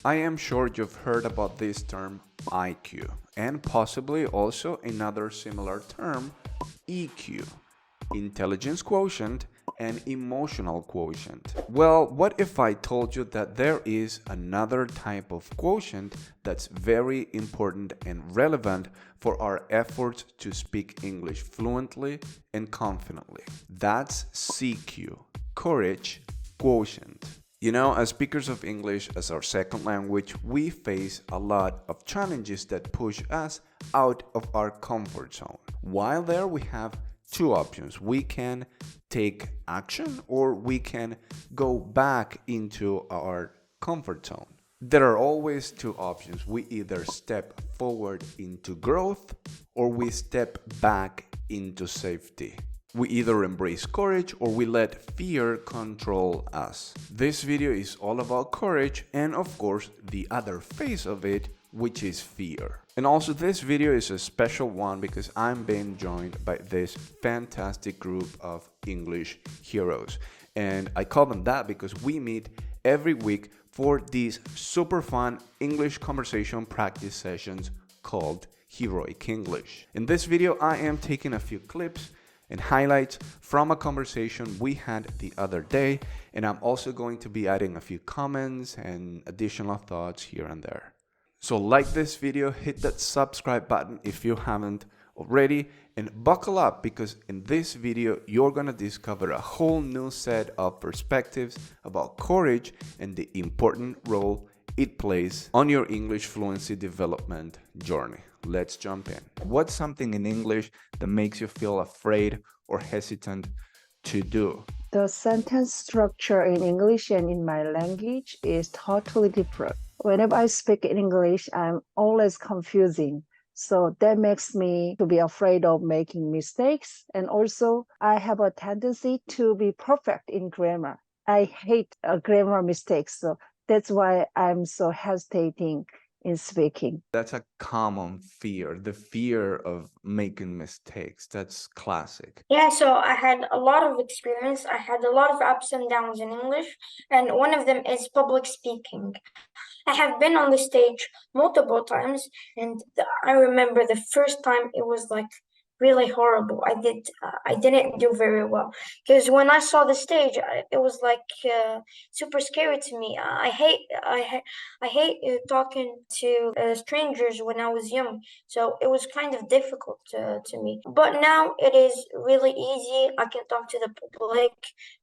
I am sure you've heard about this term IQ and possibly also another similar term EQ, intelligence quotient and emotional quotient. Well, what if I told you that there is another type of quotient that's very important and relevant for our efforts to speak English fluently and confidently? That's CQ, Courage Quotient. You know, as speakers of English as our second language, we face a lot of challenges that push us out of our comfort zone. While there, we have two options. We can take action or we can go back into our comfort zone. There are always two options. We either step forward into growth or we step back into safety. We either embrace courage or we let fear control us. This video is all about courage and of course the other face of it, which is fear. And also this video is a special one because I'm being joined by this fantastic group of English heroes. And I call them that because we meet every week for these super fun English conversation practice sessions called Heroic English. In this video, I am taking a few clips and highlights from a conversation we had the other day, and I'm also going to be adding a few comments and additional thoughts here and there. So like this video, hit that subscribe button if you haven't already, and buckle up because in this video you're gonna discover a whole new set of perspectives about courage and the important role it plays on your English fluency development journey. Let's jump in. What's something in English that makes you feel afraid or hesitant to do? The sentence structure in English and in my language is totally different. Whenever I speak in English, I'm always confusing. So that makes me to be afraid of making mistakes. And also, I have a tendency to be perfect in grammar. I hate grammar mistakes. So that's why I'm so hesitating in speaking. That's a common fear, the fear of making mistakes. That's classic. Yeah, so I had a lot of experience. I had a lot of ups and downs in English, and one of them is public speaking. I have been on the stage multiple times, and I remember the first time it was like really horrible. I didn't do very well because when I saw the stage, it was like super scary to me. I hate talking to strangers when I was young, so it was kind of difficult to me. But now it is really easy. I can talk to the public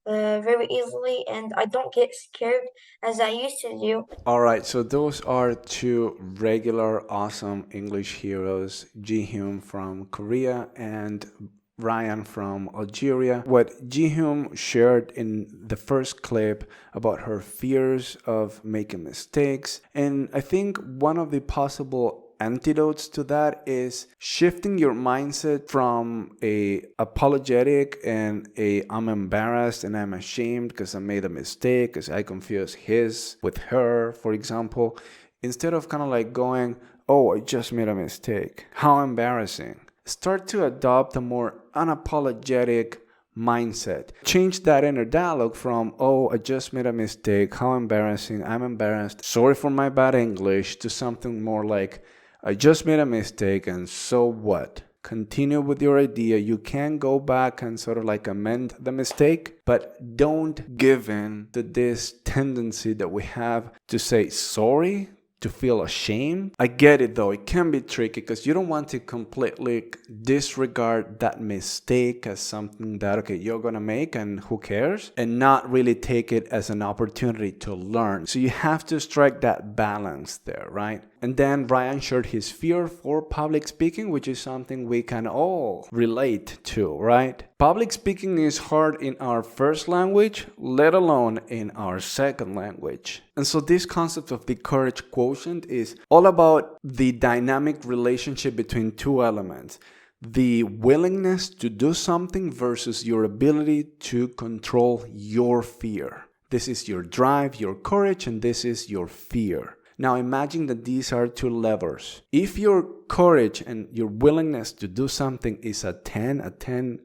very easily, and I don't get scared as I used to do. All right, so those are two regular awesome English heroes, Ji-hyun from Korea and Ryan from Algeria. What Ji-hyun shared in the first clip about her fears of making mistakes, and I think one of the possible antidotes to that is shifting your mindset from a apologetic and a I'm embarrassed and I'm ashamed because I made a mistake, because I confused his with her, for example, instead of kind of like going, oh, I just made a mistake, how embarrassing. Start to adopt a more unapologetic mindset. Change that inner dialogue from, oh, I just made a mistake, how embarrassing, I'm embarrassed, sorry for my bad English, to something more like, I just made a mistake and so what? Continue with your idea. You can go back and sort of like amend the mistake, but don't give in to this tendency that we have to say sorry, to feel ashamed. I get it though, it can be tricky because you don't want to completely disregard that mistake as something that, okay, you're gonna make and who cares, and not really take it as an opportunity to learn. So you have to strike that balance there, right? And then Ryan shared his fear for public speaking, which is something we can all relate to, right? Public speaking is hard in our first language, let alone in our second language. And so this concept of the courage quotient is all about the dynamic relationship between two elements. The willingness to do something versus your ability to control your fear. This is your drive, your courage, and this is your fear. Now imagine that these are two levers. If your courage and your willingness to do something is a 10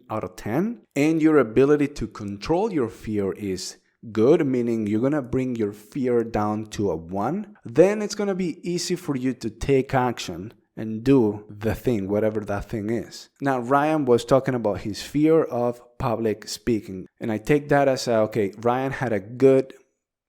out of 10, and your ability to control your fear is good, meaning you're going to bring your fear down to a 1, then it's going to be easy for you to take action and do the thing, whatever that thing is. Now, Ryan was talking about his fear of public speaking. And I take that as, okay, Ryan had a good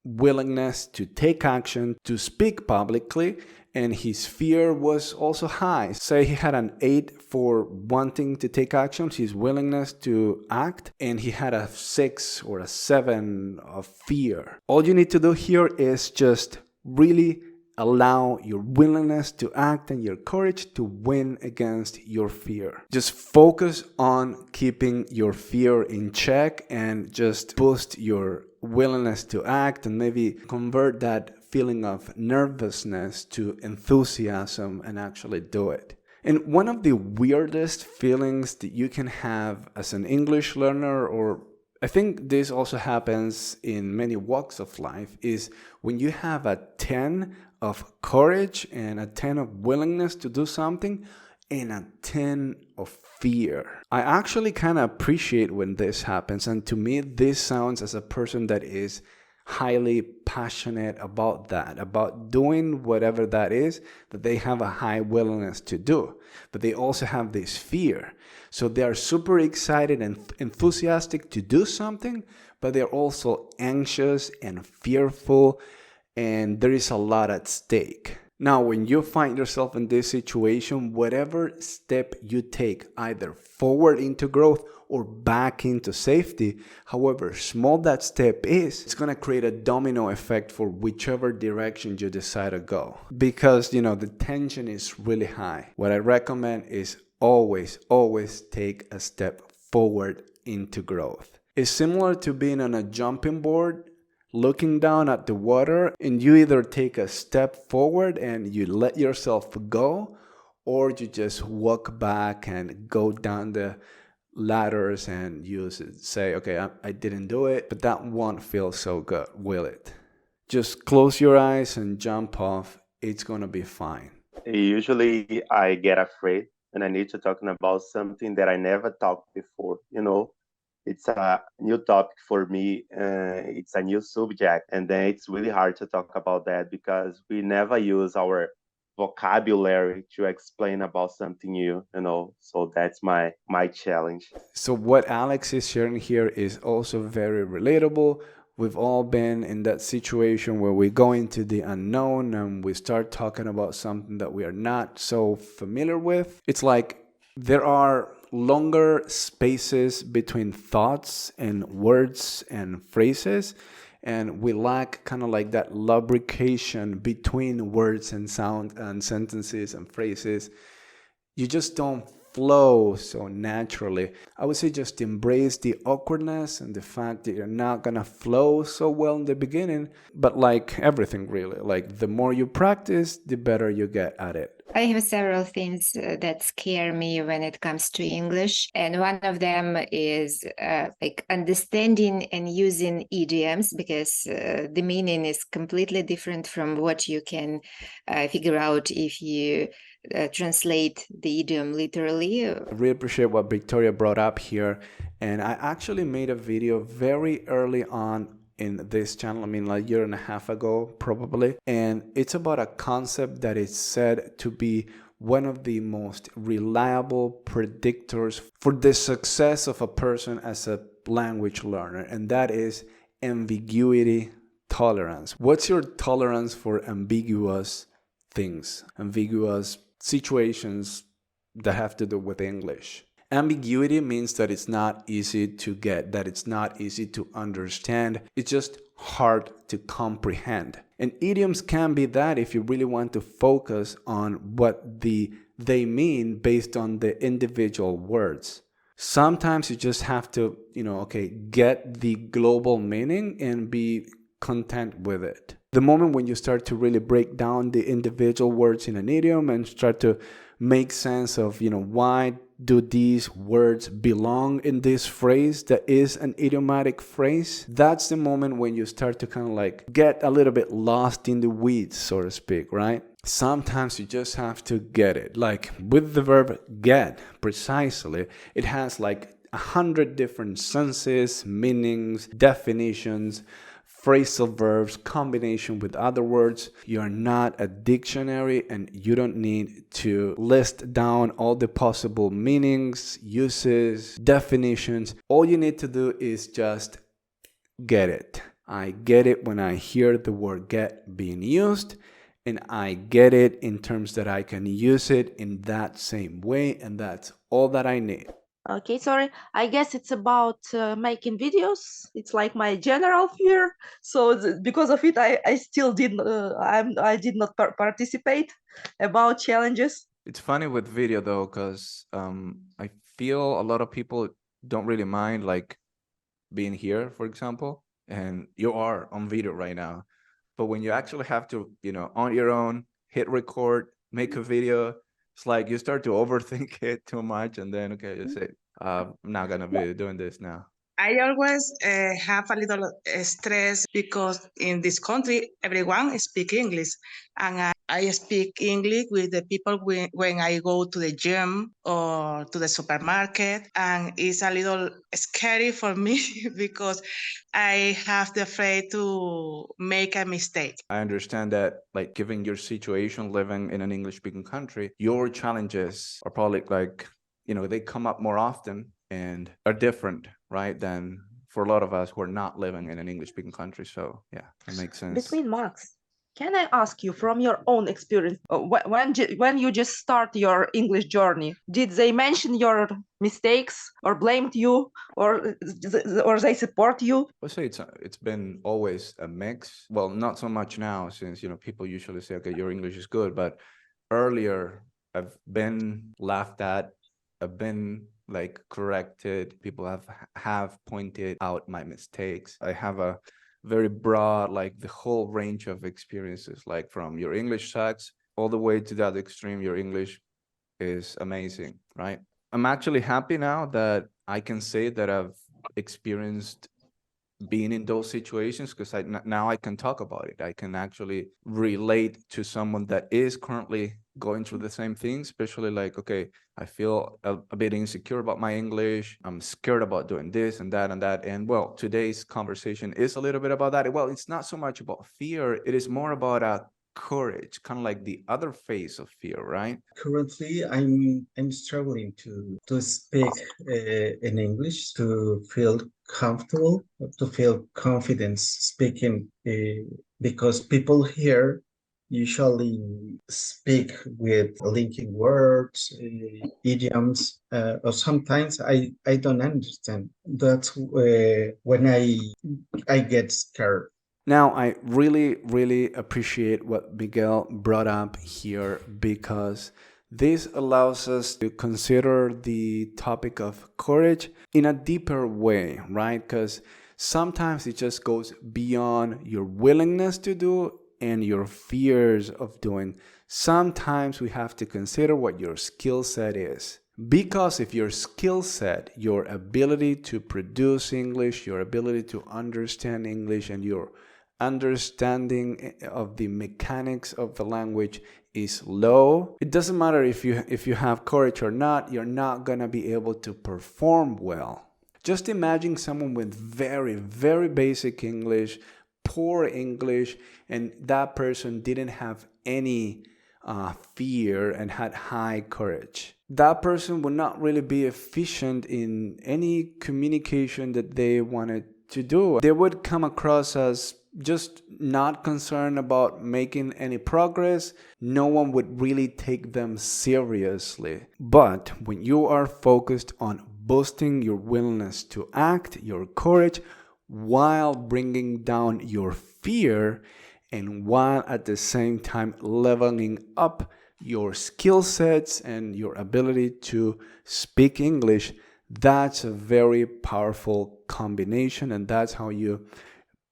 willingness to take action, to speak publicly, and his fear was also high. Say he had an 8 for wanting to take action, his willingness to act, and he had a 6 or a 7 of fear. All you need to do here is just really allow your willingness to act and your courage to win against your fear. Just focus on keeping your fear in check and just boost your willingness to act, and maybe convert that feeling of nervousness to enthusiasm and actually do it. And one of the weirdest feelings that you can have as an English learner, or I think this also happens in many walks of life, is when you have a 10 of courage and a 10 of willingness to do something and a 10 of fear. I actually kind of appreciate when this happens, and to me this sounds as a person that is highly passionate about that, about doing whatever that is that they have a high willingness to do, but they also have this fear. So they are super excited and enthusiastic to do something, but they're also anxious and fearful, and there is a lot at stake. Now, when you find yourself in this situation, whatever step you take, either forward into growth or back into safety, however small that step is, it's going to create a domino effect for whichever direction you decide to go. Because, the tension is really high. What I recommend is always take a step forward into growth. It's similar to being on a jumping board, looking down at the water, and you either take a step forward and you let yourself go, or you just walk back and go down the ladders and you say, okay, I didn't do it, but that won't feel so good, will it? Just close your eyes and jump off. It's gonna be fine. Usually I get afraid and I need to talk about something that I never talked before, It's a new topic for me. It's a new subject. And then it's really hard to talk about that because we never use our vocabulary to explain about something new, So that's my challenge. So what Alex is sharing here is also very relatable. We've all been in that situation where we go into the unknown and we start talking about something that we are not so familiar with. It's like there are longer spaces between thoughts and words and phrases, and we lack kind of like that lubrication between words and sound and sentences and phrases. You just don't flow so naturally. I would say just embrace the awkwardness and the fact that you're not gonna flow so well in the beginning, but like everything really, like the more you practice, the better you get at it. I have several things that scare me when it comes to English. And one of them is like understanding and using idioms, because the meaning is completely different from what you can figure out if you translate the idiom literally. I really appreciate what Victoria brought up here. And I actually made a video very early on in this channel, like a year and a half ago, probably. And it's about a concept that is said to be one of the most reliable predictors for the success of a person as a language learner. And that is ambiguity tolerance. What's your tolerance for ambiguous things, ambiguous situations that have to do with English? Ambiguity means that it's not easy to get, that it's not easy to understand. It's just hard to comprehend. And idioms can be that if you really want to focus on what they mean based on the individual words. Sometimes you just have to, get the global meaning and be content with it. The moment when you start to really break down the individual words in an idiom and start to make sense of, why do these words belong in this phrase that is an idiomatic phrase, that's the moment when you start to kind of like get a little bit lost in the weeds, so to speak, right? Sometimes you just have to get it. Like with the verb get, precisely, it has like 100 different senses, meanings, definitions, phrasal verbs, combination with other words. You're not a dictionary and you don't need to list down all the possible meanings, uses, definitions. All you need to do is just get it. I get it when I hear the word get being used, and I get it in terms that I can use it in that same way, and that's all that I need. Okay, sorry. I guess it's about making videos. It's like my general fear. So because of it, I still did I did not participate about challenges. It's funny with video though, because I feel a lot of people don't really mind like being here, for example, and you are on video right now. But when you actually have to, on your own, hit record, make a video, it's like you start to overthink it too much, and then okay, you say, I'm not gonna be doing this now. I always have a little stress because in this country, everyone speaks English. And I speak English with the people when I go to the gym or to the supermarket. And it's a little scary for me because I have the afraid to make a mistake. I understand that, like, given your situation living in an English-speaking country, your challenges are probably like, they come up more often and are different, right, than for a lot of us who are not living in an English-speaking country. So yeah, that makes sense. Between marks, can I ask you from your own experience, when you just start your English journey, did they mention your mistakes or blamed you or they support you? I would say it's been always a mix. Well, not so much now since, people usually say, okay, your English is good. But earlier, I've been laughed at. I've been like corrected. People have pointed out my mistakes. I have a very broad, like the whole range of experiences, like from your English sucks all the way to that extreme, your English is amazing, right? I'm actually happy now that I can say that I've experienced being in those situations, because now I can talk about it. I can actually relate to someone that is currently going through the same thing, especially like, okay, I feel a bit insecure about my English. I'm scared about doing this and that and that. And well, today's conversation is a little bit about that. Well, it's not so much about fear. It is more about courage, kind of like the other face of fear, right? Currently, I'm struggling to speak in English, to feel comfortable, to feel confidence speaking, because people here usually speak with linking words, idioms, or sometimes I don't understand. That's when I get scared. Now, I really, really appreciate what Miguel brought up here, because this allows us to consider the topic of courage in a deeper way, right? Because sometimes it just goes beyond your willingness to do and your fears of doing. Sometimes we have to consider what your skill set is. Because if your skill set, your ability to produce English, your ability to understand English, and your understanding of the mechanics of the language is low, it doesn't matter if you have courage or not, you're not gonna be able to perform well. Just imagine someone with very, very basic English, poor English, and that person didn't have any fear and had high courage. That person would not really be efficient in any communication that they wanted to do. They would come across as just not concerned about making any progress. No one would really take them seriously. But when you are focused on boosting your willingness to act, your courage, while bringing down your fear, and while at the same time leveling up your skill sets and your ability to speak English, that's a very powerful combination, and that's how you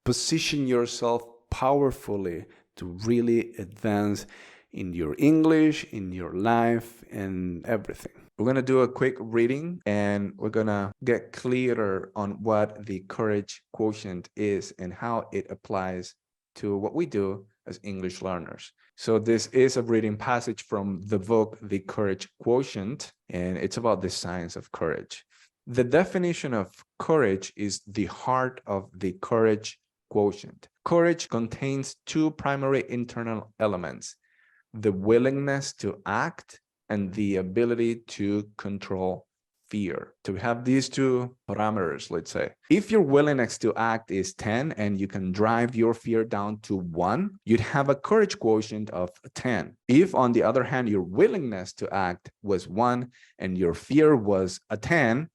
position yourself powerfully to really advance in your English, in your life, and everything. We're going to do a quick reading, and we're going to get clearer on what the Courage Quotient is and how it applies to what we do as English learners. So this is a reading passage from the book, The Courage Quotient, and it's about the science of courage. The definition of courage is the heart of the courage quotient. Courage contains two primary internal elements: the willingness to act and the ability to control fear. To have these two parameters, let's say, if your willingness to act is 10 and you can drive your fear down to 1, you'd have a courage quotient of 10. If, on the other hand, your willingness to act was 1 and your fear was a 10,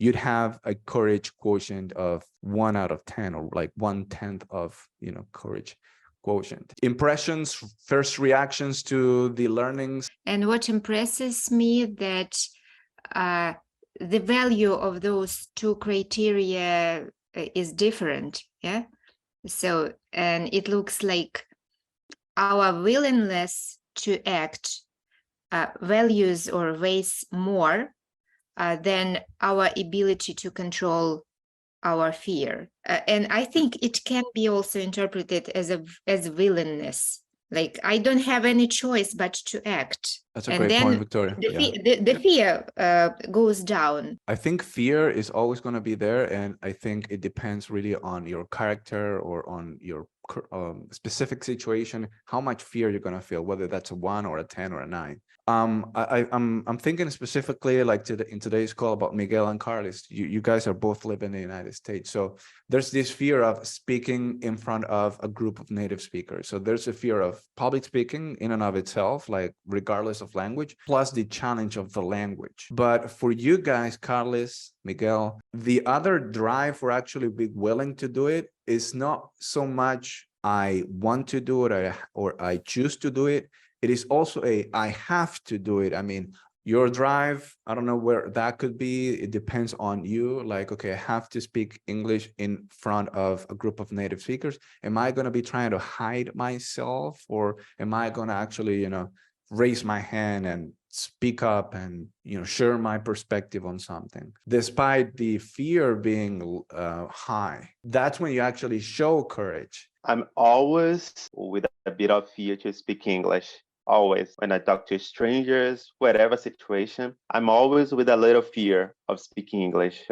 you'd have a courage quotient of 1 out of 10, or like 1/10 of, courage quotient. Impressions, first reactions to the learnings. And what impresses me that the value of those two criteria is different. Yeah. So, and it looks like our willingness to act values or weighs more than our ability to control our fear. And I think it can be also interpreted as willingness. Like, I don't have any choice but to act. That's a great point, Victoria. The fear goes down. I think fear is always going to be there, and I think it depends really on your character or on your specific situation, how much fear you're going to feel, whether that's a 1 or a 10 or a 9. I'm thinking specifically like in today's call about Miguel and Carlos. You guys are both living in the United States, so there's this fear of speaking in front of a group of native speakers. So there's a fear of public speaking in and of itself, like regardless of language, plus the challenge of the language. But for you guys, Carlos, Miguel, the other drive for actually being willing to do it is not so much I want to do it or I choose to do it. It is also I have to do it. I mean, your drive, I don't know where that could be. It depends on you. Like, okay, I have to speak English in front of a group of native speakers. Am I going to be trying to hide myself, or am I going to actually, raise my hand and speak up and, share my perspective on something, despite the fear being high? That's when you actually show courage. I'm always with a bit of fear to speak English. Always. When I talk to strangers, whatever situation, I'm always with a little fear of speaking English,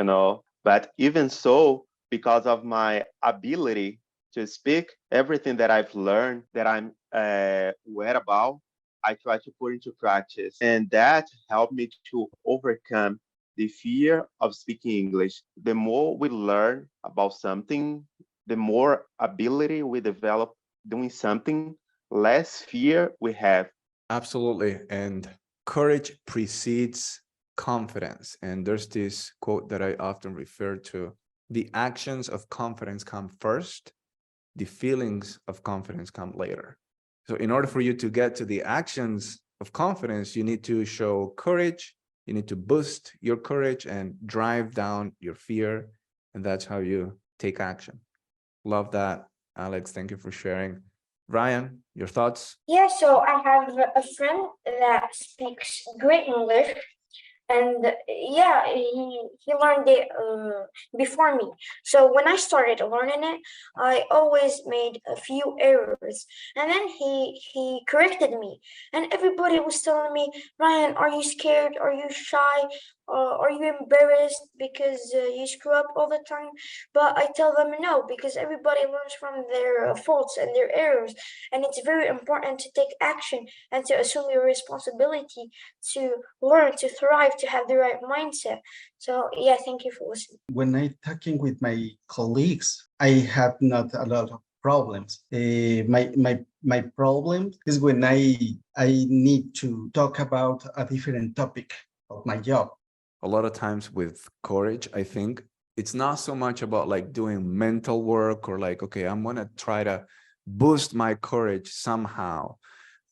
But even so, because of my ability to speak, everything that I've learned, that I'm aware about, I try to put into practice. And that helped me to overcome the fear of speaking English. The more we learn about something, the more ability we develop doing something, less fear we have. Absolutely. And courage precedes confidence. And there's this quote that I often refer to: the actions of confidence come first, the feelings of confidence come later. So in order for you to get to the actions of confidence, you need to show courage. You need to boost your courage and drive down your fear. And that's how you take action. Love that, Alex. Thank you for sharing. Ryan, your thoughts? Yeah, so I have a friend that speaks great English, and yeah, he learned it before me. So when I started learning it, I always made a few errors, and then he corrected me, and everybody was telling me, Ryan, are you scared? Are you shy? Are you embarrassed because you screw up all the time? But I tell them no, because everybody learns from their faults and their errors, and it's very important to take action and to assume your responsibility to learn, to thrive, to have the right mindset. So yeah, thank you for listening. When I'm talking with my colleagues, I have not a lot of problems. My problem is when I need to talk about a different topic of my job. A lot of times with courage, I think it's not so much about like doing mental work or like, okay, I'm going to try to boost my courage somehow.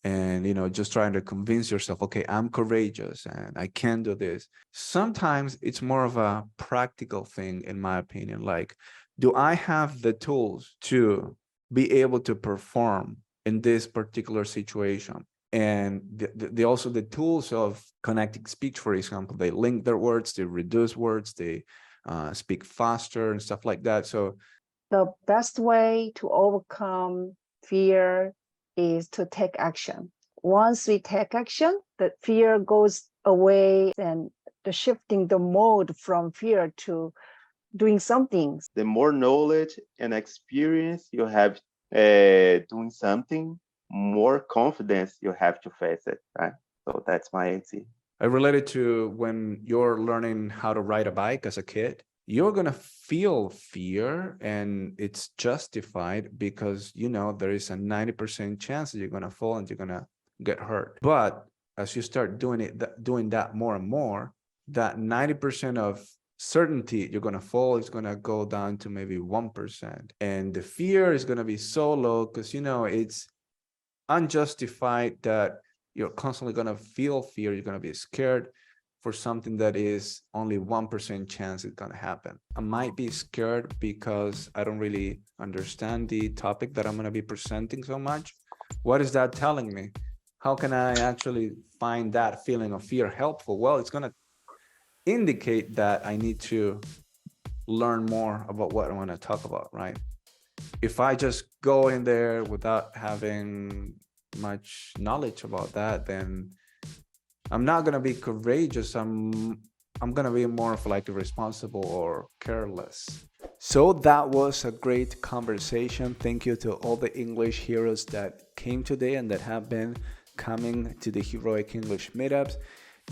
And, just trying to convince yourself, okay, I'm courageous and I can do this. Sometimes it's more of a practical thing, in my opinion. Like, do I have the tools to be able to perform in this particular situation? And also the tools of connecting speech, for example, they link their words, they reduce words, they speak faster and stuff like that. So the best way to overcome fear is to take action. Once we take action, the fear goes away and the shifting the mode from fear to doing something. The more knowledge and experience you have doing something, more confidence you have to face it, right? So that's my answer. I related to when you're learning how to ride a bike as a kid. You're going to feel fear, and it's justified because, you know, there is a 90% chance that you're going to fall and you're going to get hurt. But as you start doing that more and more, that 90% of certainty you're going to fall is going to go down to maybe 1%. And the fear is going to be so low because, you know, it's unjustified that you're constantly going to feel fear. You're going to be scared for something that is only 1% chance it's going to happen. I might be scared because I don't really understand the topic that I'm going to be presenting so much. What is that telling me? How can I actually find that feeling of fear helpful? Well, it's going to indicate that I need to learn more about what I want to talk about, right? If I just go in there without having much knowledge about that, then I'm not going to be courageous. I'm going to be more of like irresponsible or careless. So that was a great conversation. Thank you to all the English heroes that came today and that have been coming to the Heroic English Meetups.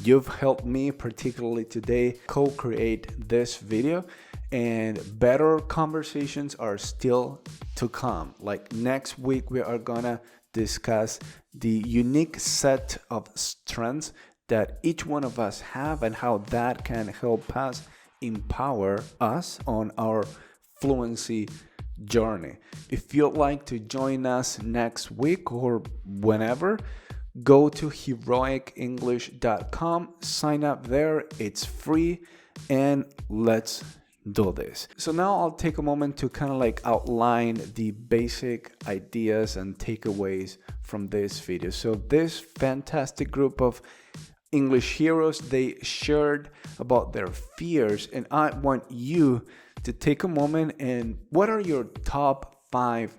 You've helped me, particularly today, co-create this video, and better conversations are still to come. Like next week, we are gonna discuss the unique set of strengths that each one of us have and how that can help us empower us on our fluency journey. If you'd like to join us next week or whenever, go to heroicenglish.com, sign up there, it's free, and let's do this. So now I'll take a moment to kind of like outline the basic ideas and takeaways from this video. So this fantastic group of English heroes, they shared about their fears, and I want you to take a moment and what are your top 5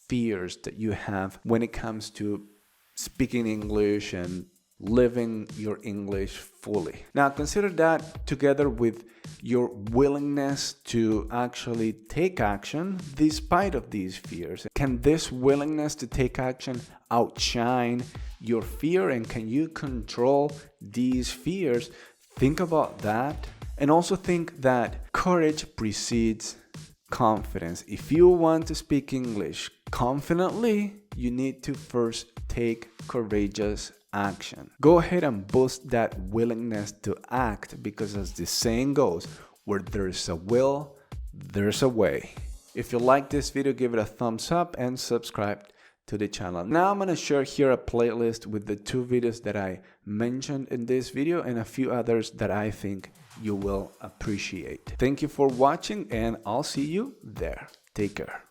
fears that you have when it comes to speaking English and living your English fully. Now consider that together with your willingness to actually take action despite of these fears. Can this willingness to take action outshine your fear, and can you control these fears? Think about that, and also think that courage precedes confidence. If you want to speak English confidently, you need to first take courageous action. Go ahead and boost that willingness to act, because as the saying goes, where there's a will, there's a way. If you like this video, give it a thumbs up and subscribe to the channel. Now I'm going to share here a playlist with the 2 videos that I mentioned in this video and a few others that I think you will appreciate. Thank you for watching, and I'll see you there. Take care.